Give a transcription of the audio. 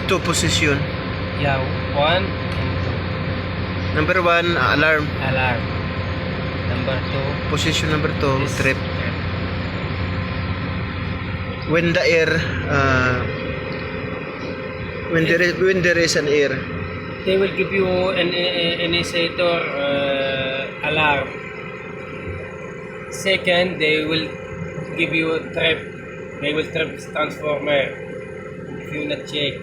2 position. Yeah, 1 and 2. Number 1, alarm. Alarm. Number 2. Position number 2, is trip. When the air, when there is an air. They will give you an initiator alarm. Second, they will give you a trip. They will trip this transformer if you not check.